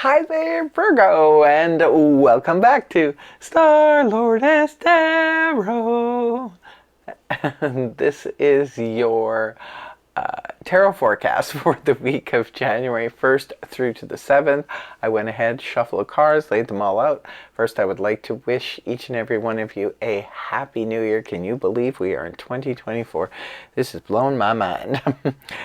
Hi there, Virgo, and welcome back to Star-Lordess Tarot. This is your tarot forecast for the week of January 1st through to the 7th. I went ahead, shuffled the cards, laid them all out. First, I would like to wish each and every one of you a happy new year. Can you believe we are in 2024? This has blown my mind.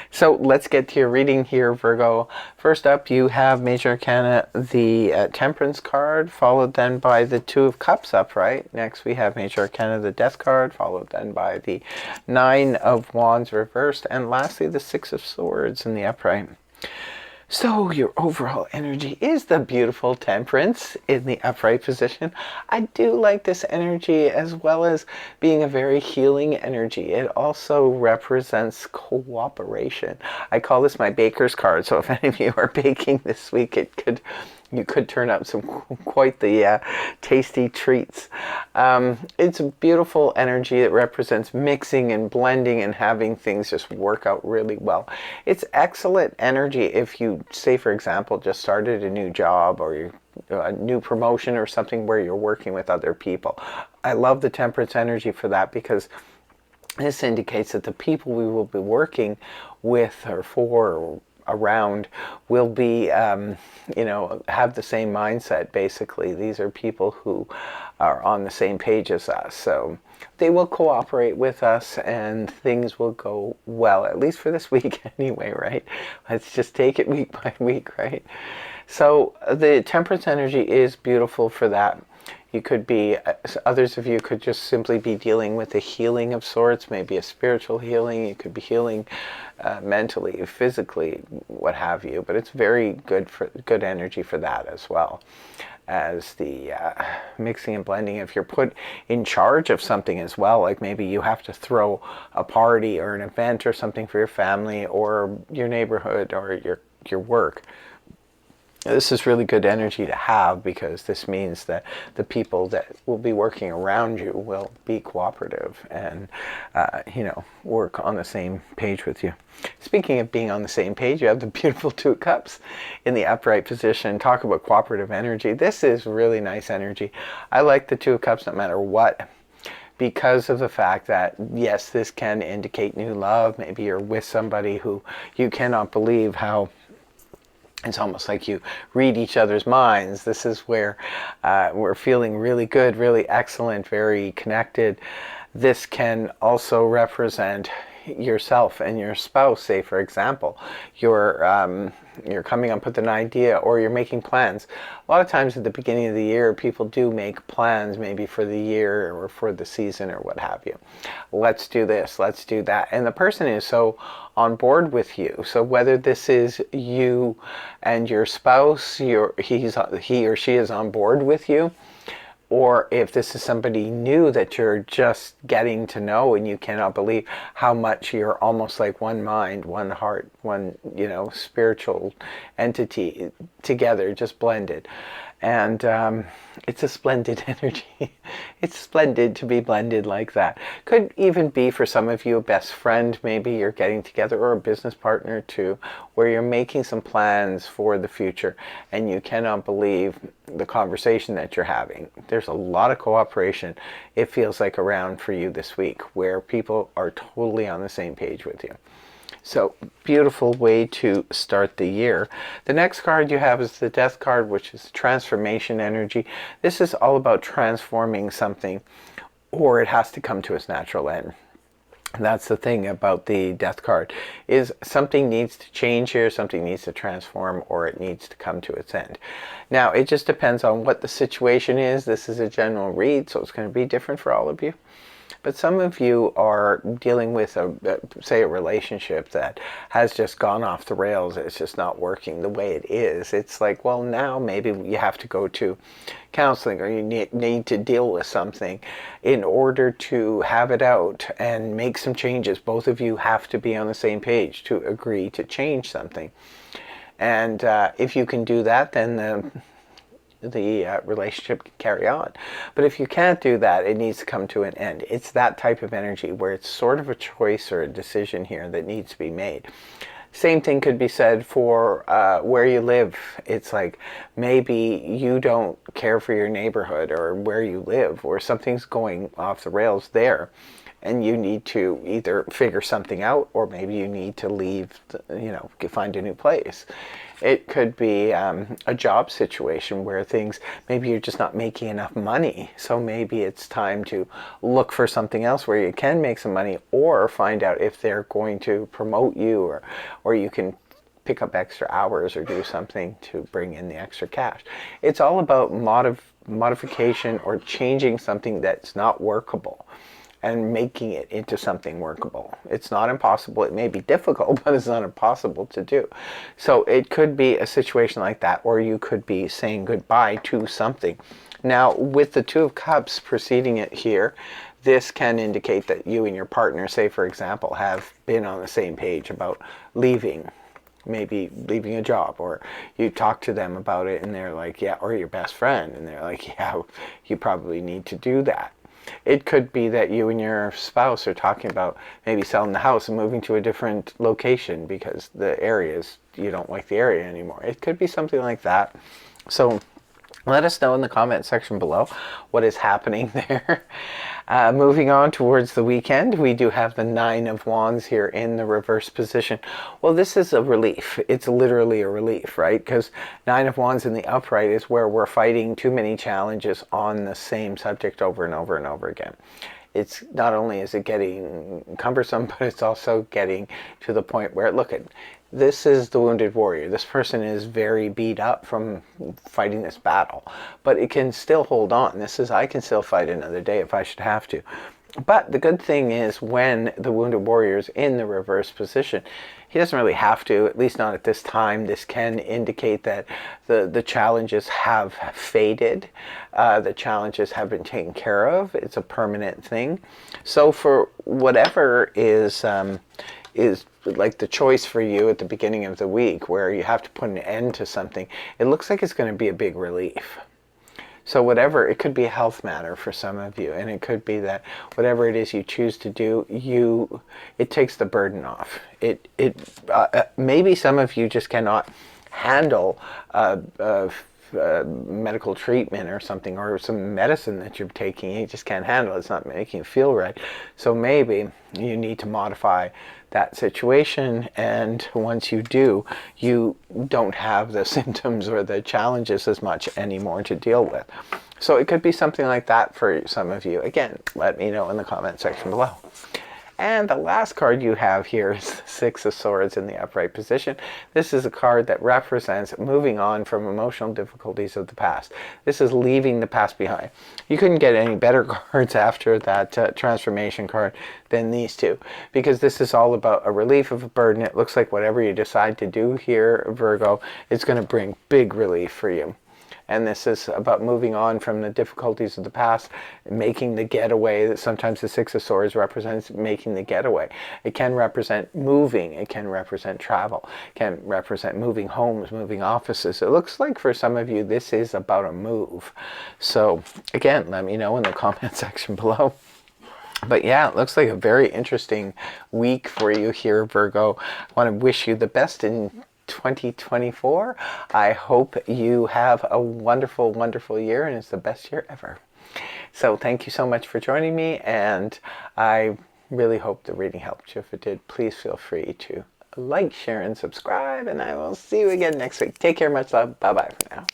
So let's get to your reading here, Virgo. First up, you have Major Arcana, the Temperance card, followed then by the Two of Cups upright. Next, we have Major Arcana, the Death card, followed then by the Nine of Wands reversed, and lastly, the Six of Swords in the upright. So your overall energy is the beautiful Temperance in the upright position. I do like this energy, as well as being a very healing energy. It also represents cooperation. I call this my baker's card, so if any of you are baking this week, you could turn up some quite the tasty treats. It's a beautiful energy that represents mixing and blending and having things just work out really well. It's excellent energy if you, say for example, just started a new job or a new promotion or something where you're working with other people. I love the Temperance energy for that, because this indicates that the people we will be working with or for or around will be, have the same mindset. Basically, these are people who are on the same page as us, so they will cooperate with us and things will go well, at least for this week anyway, right? Let's just take it week by week, right? So the Temperance energy is beautiful for that. You could be, others of you could just simply be dealing with a healing of sorts, maybe a spiritual healing. You could be healing mentally, physically, what have you. But it's very good energy for that, as well as the mixing and blending. If you're put in charge of something as well, like maybe you have to throw a party or an event or something for your family or your neighborhood or your work. This is really good energy to have, because this means that the people that will be working around you will be cooperative and, work on the same page with you. Speaking of being on the same page, you have the beautiful Two of Cups in the upright position. Talk about cooperative energy. This is really nice energy. I like the Two of Cups no matter what, because of the fact that, yes, this can indicate new love. Maybe you're with somebody who you cannot believe how it's almost like you read each other's minds. This is where we're feeling really good, really excellent, very connected. This can also represent yourself and your spouse. Say, for example, you're coming up with an idea or you're making plans. A lot of times at the beginning of the year, people do make plans, maybe for the year or for the season or what have you. Let's do this, let's do that. And the person is so on board with you. So whether this is you and your spouse, he or she is on board with you, or if this is somebody new that you're just getting to know and you cannot believe how much you're almost like one mind, one heart, one, spiritual entity together, just blended. And it's a splendid energy. It's splendid to be blended like that. Could even be, for some of you, a best friend. Maybe you're getting together, or a business partner too, where you're making some plans for the future and you cannot believe the conversation that you're having. There's a lot of cooperation, it feels like, around for you this week, where people are totally on the same page with you. So, beautiful way to start the year. The next card you have is the Death card, which is transformation energy. This is all about transforming something, or it has to come to its natural end. And that's the thing about the Death card, is something needs to change here, something needs to transform, or it needs to come to its end. Now, it just depends on what the situation is. This is a general read, so it's going to be different for all of you. But some of you are dealing with, say, a relationship that has just gone off the rails. It's just not working the way it is. It's like, well, now maybe you have to go to counseling, or you need to deal with something in order to have it out and make some changes. Both of you have to be on the same page to agree to change something. And if you can do that, then the relationship can carry on. But if you can't do that, it needs to come to an end. It's that type of energy where it's sort of a choice or a decision here that needs to be made. Same thing could be said for where you live. It's like maybe you don't care for your neighborhood or where you live, or something's going off the rails there, and you need to either figure something out, or maybe you need to leave, find a new place. It could be a job situation where things, maybe you're just not making enough money. So maybe it's time to look for something else where you can make some money, or find out if they're going to promote you, or you can pick up extra hours or do something to bring in the extra cash. It's all about modification, or changing something that's not workable and making it into something workable. It's not impossible. It may be difficult, but it's not impossible to do. So it could be a situation like that, or you could be saying goodbye to something. Now, with the Two of Cups preceding it here, this can indicate that you and your partner, say for example, have been on the same page about leaving, maybe leaving a job, or you talk to them about it and they're like, yeah, or your best friend, and they're like, yeah, you probably need to do that. It could be that you and your spouse are talking about maybe selling the house and moving to a different location because you don't like the area anymore. It could be something like that. So let us know in the comment section below what is happening there. Moving on towards the weekend, we do have the Nine of Wands here in the reverse position. Well, this is a relief. It's literally a relief, right? Because Nine of Wands in the upright is where we're fighting too many challenges on the same subject over and over and over again. It's not only is it getting cumbersome, but it's also getting to the point where, look at, this is the wounded warrior. This person is very beat up from fighting this battle, but it can still hold on. This is, I can still fight another day if I should have to. But the good thing is, when the wounded warrior is in the reverse position, he doesn't really have to, at least not at this time. This can indicate that the challenges have faded. The challenges have been taken care of. It's a permanent thing. So for whatever is like the choice for you at the beginning of the week, where you have to put an end to something, it looks like it's going to be a big relief. So whatever, it could be a health matter for some of you, and it could be that whatever it is you choose to do, it takes the burden off. Maybe some of you just cannot handle medical treatment or something, or some medicine that you're taking. You just can't handle it. It's not making you feel right. So maybe you need to modify that situation, and once you do, you don't have the symptoms or the challenges as much anymore to deal with. So it could be something like that for some of you. Again, let me know in the comment section below. And the last card you have here is the Six of Swords in the upright position. This is a card that represents moving on from emotional difficulties of the past. This is leaving the past behind. You couldn't get any better cards after that transformation card than these two, because this is all about a relief of a burden. It looks like whatever you decide to do here, Virgo, it's going to bring big relief for you. And this is about moving on from the difficulties of the past, making the getaway. Sometimes the Six of Swords represents making the getaway. It can represent moving. It can represent travel. It can represent moving homes, moving offices. It looks like for some of you, this is about a move. So again, let me know in the comment section below. But yeah, it looks like a very interesting week for you here, Virgo. I want to wish you the best in 2024. I hope you have a wonderful, wonderful year, and it's the best year ever. So thank you so much for joining me, and I really hope the reading helped you. If it did, please feel free to like, share, and subscribe, and I will see you again next week. Take care, much love. Bye-bye for now.